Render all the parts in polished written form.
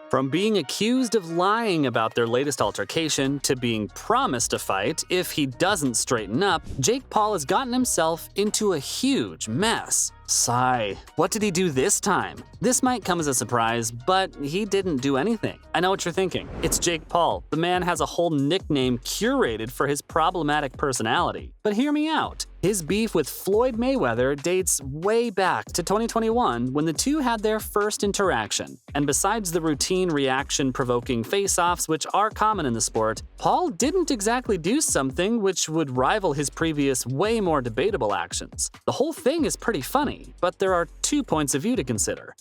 From being accused of lying about their latest altercation to being promised a fight if he doesn't straighten up, Jake Paul has gotten himself into a huge mess. Sigh. What did he do this time? This might come as a surprise, but he didn't do anything. I know what you're thinking. It's Jake Paul. The man has a whole nickname curated for his problematic personality. But hear me out. His beef with Floyd Mayweather dates way back to 2021 when the two had their first interaction. And besides the routine reaction-provoking face-offs which are common in the sport, Paul didn't exactly do something which would rival his previous way more debatable actions. The whole thing is pretty funny, but there are 2 points of view to consider.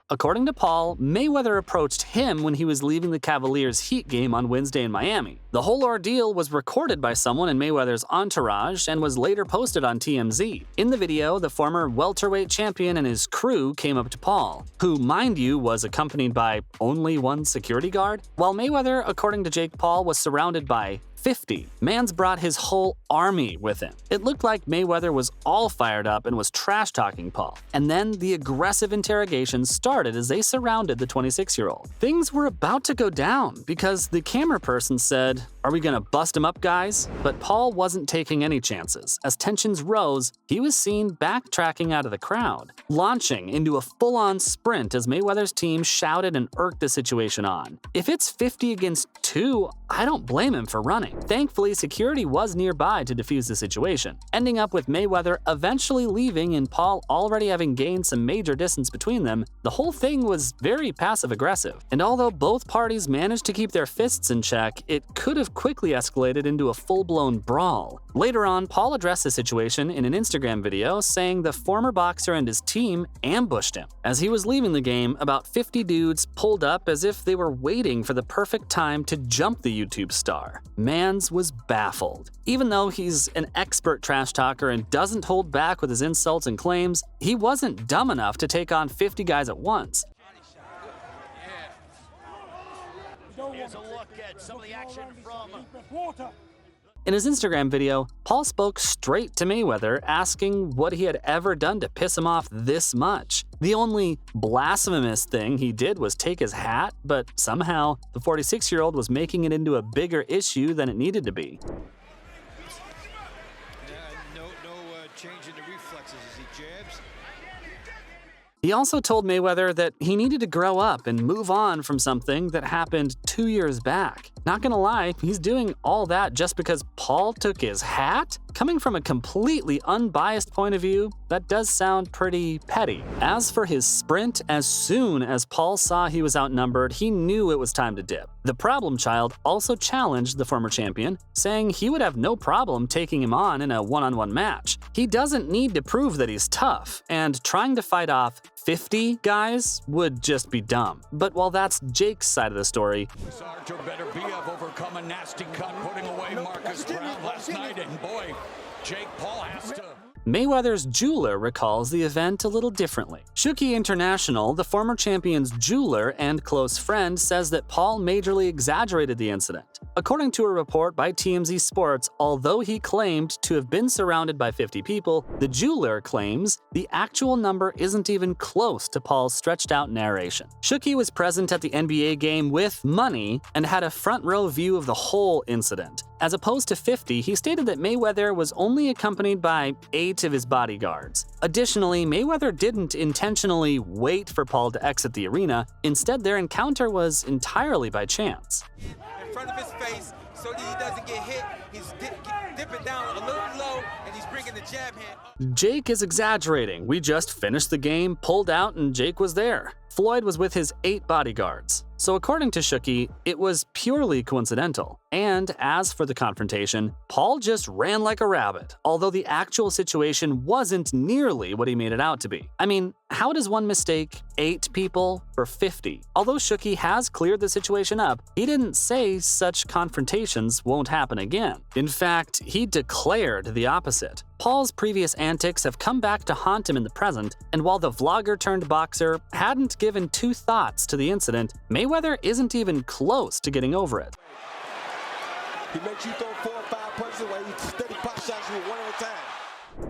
According to Paul, Mayweather approached him when he was leaving the Cavaliers' Heat game on Wednesday in Miami. The whole ordeal was recorded by someone in Mayweather's entourage and was later posted on TMZ. In the video, the former welterweight champion and his crew came up to Paul, who, mind you, was accompanied by only one security guard, while Mayweather, according to Jake Paul, was surrounded by 50. Mans brought his whole army with him. It looked like Mayweather was all fired up and was trash-talking Paul. And then the aggressive interrogation started as they surrounded the 26-year-old. Things were about to go down because the camera person said, "Are we gonna bust him up, guys?" But Paul wasn't taking any chances. As tensions rose, he was seen backtracking out of the crowd, launching into a full-on sprint as Mayweather's team shouted and irked the situation on. If it's 50 against 2, I don't blame him for running. Thankfully, security was nearby to defuse the situation, ending up with Mayweather eventually leaving and Paul already having gained some major distance between them. The whole thing was very passive-aggressive, and although both parties managed to keep their fists in check, it could have quickly escalated into a full-blown brawl. Later on, Paul addressed the situation in an Instagram video, saying the former boxer and his team ambushed him. As he was leaving the game, about 50 dudes pulled up as if they were waiting for the perfect time to jump the YouTube star. Mans was baffled. Even though he's an expert trash talker and doesn't hold back with his insults and claims, he wasn't dumb enough to take on 50 guys at once. Here's a look at some of the action from In his Instagram video, Paul spoke straight to Mayweather, asking what he had ever done to piss him off this much. The only blasphemous thing he did was take his hat, but somehow the 46-year-old was making it into a bigger issue than it needed to be. No change in the reflexes as he jabs. He also told Mayweather that he needed to grow up and move on from something that happened 2 years back. Not gonna lie, he's doing all that just because Paul took his hat? Coming from a completely unbiased point of view, that does sound pretty petty. As for his sprint, as soon as Paul saw he was outnumbered, he knew it was time to dip. The problem child also challenged the former champion, saying he would have no problem taking him on in a one-on-one match. He doesn't need to prove that he's tough, and trying to fight off 50 guys would just be dumb. But while that's Jake's side of the story, Sarge better be of overcome a nasty cut, putting away Marcus Brown last night, and boy, Jake Paul has to. Mayweather's jeweler recalls the event a little differently. Shuki International, the former champion's jeweler and close friend, says that Paul majorly exaggerated the incident. According to a report by TMZ Sports, although he claimed to have been surrounded by 50 people, the jeweler claims the actual number isn't even close to Paul's stretched-out narration. Shuki was present at the NBA game with money and had a front-row view of the whole incident. As opposed to 50, he stated that Mayweather was only accompanied by 8 of his bodyguards. Additionally, Mayweather didn't intentionally wait for Paul to exit the arena. Instead, their encounter was entirely by chance. In front of his face so that he doesn't get hit, he's dipping down a little low and he's bringing the jab hand up. Jake is exaggerating. We just finished the game, pulled out, and Jake was there. Floyd was with his 8 bodyguards. So according to Shuki, it was purely coincidental. And as for the confrontation, Paul just ran like a rabbit, although the actual situation wasn't nearly what he made it out to be. I mean, how does one mistake 8 people for 50? Although Shuki has cleared the situation up, he didn't say such confrontations won't happen again. In fact, he declared the opposite. Paul's previous antics have come back to haunt him in the present, and while the vlogger-turned-boxer hadn't given 2 thoughts to the incident, Mayweather isn't even close to getting over it. He makes you throw 4 or 5 punches away, he steady pop shots you one at a time.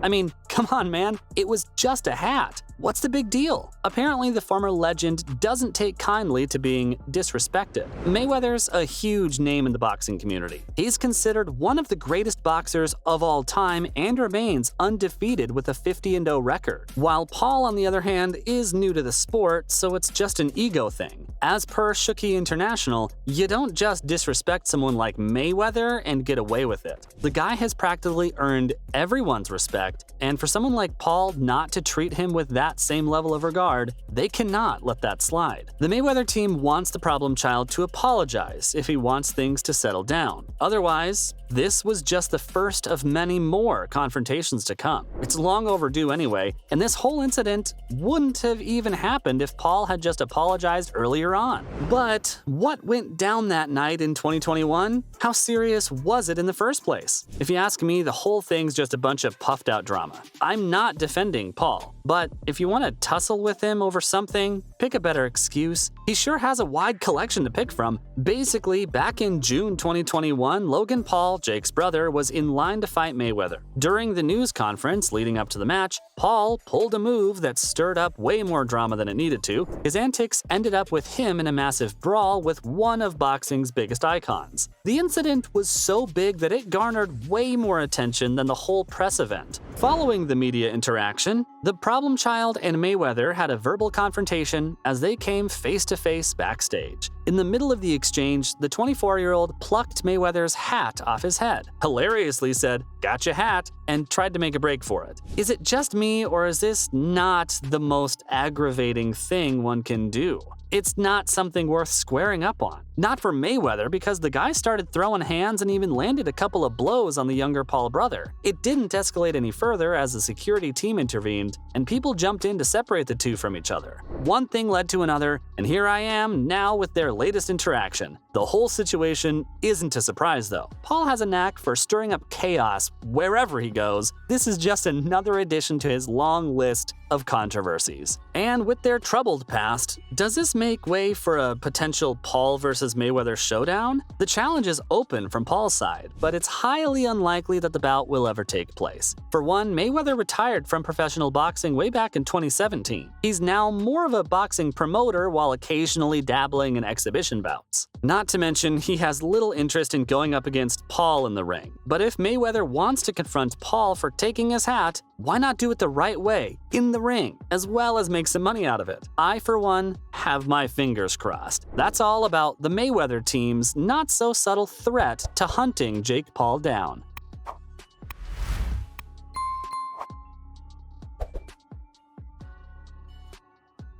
I mean, come on, man, it was just a hat. What's the big deal? Apparently, the former legend doesn't take kindly to being disrespected. Mayweather's a huge name in the boxing community. He's considered one of the greatest boxers of all time and remains undefeated with a 50-0 record. While Paul, on the other hand, is new to the sport, so it's just an ego thing. As per Shooky International, you don't just disrespect someone like Mayweather and get away with it. The guy has practically earned everyone's respect, and for someone like Paul not to treat him with that same level of regard, they cannot let that slide. The Mayweather team wants the problem child to apologize if he wants things to settle down. Otherwise, this was just the first of many more confrontations to come. It's long overdue anyway, and this whole incident wouldn't have even happened if Paul had just apologized earlier on. But what went down that night in 2021? How serious was it in the first place? If you ask me, the whole thing's just a bunch of puffed out drama. I'm not defending Paul, but if you want to tussle with him over something, pick a better excuse. He sure has a wide collection to pick from. Basically, back in June 2021, Logan Paul, Jake's brother, was in line to fight Mayweather. During the news conference leading up to the match, Paul pulled a move that stirred up way more drama than it needed to. His antics ended up with him in a massive brawl with one of boxing's biggest icons. The incident was so big that it garnered way more attention than the whole press event. Following the media interaction, the problem child and Mayweather had a verbal confrontation as they came face-to-face backstage. In the middle of the exchange, the 24-year-old plucked Mayweather's hat off his head, hilariously said, "Gotcha hat," and tried to make a break for it. Is it just me, or is this not the most aggravating thing one can do? It's not something worth squaring up on. Not for Mayweather, because the guy started throwing hands and even landed a couple of blows on the younger Paul brother. It didn't escalate any further as the security team intervened and people jumped in to separate the two from each other. One thing led to another, and here I am now with their latest interaction. The whole situation isn't a surprise though. Paul has a knack for stirring up chaos wherever he goes. This is just another addition to his long list of controversies. And with their troubled past, does this make way for a potential Paul versus Mayweather showdown? The challenge is open from Paul's side, but it's highly unlikely that the bout will ever take place. For one, Mayweather retired from professional boxing way back in 2017. He's now more of a boxing promoter while occasionally dabbling in exhibition bouts. Not to mention, he has little interest in going up against Paul in the ring. But if Mayweather wants to confront Paul for taking his hat, why not do it the right way, in the ring, as well as make some money out of it? I, for one, have my fingers crossed. That's all about the Mayweather team's not-so-subtle threat to hunting Jake Paul down.